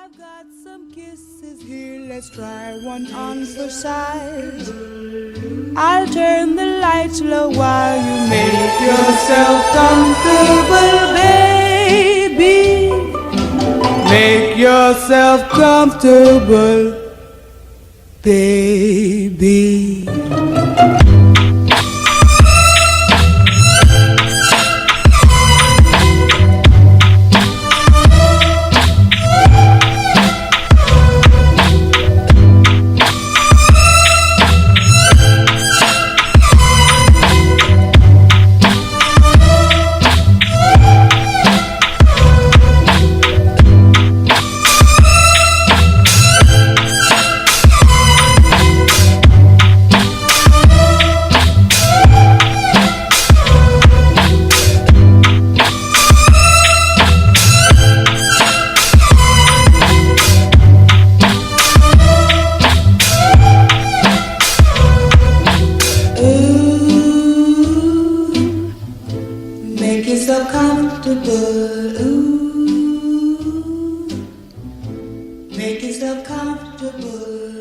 I've got some kisses here, let's try one on for size. I'll turn the lights low while you make yourself comfortable, baby. Make yourself comfortable, baby. Make yourself comfortable, ooh. Make yourself comfortable.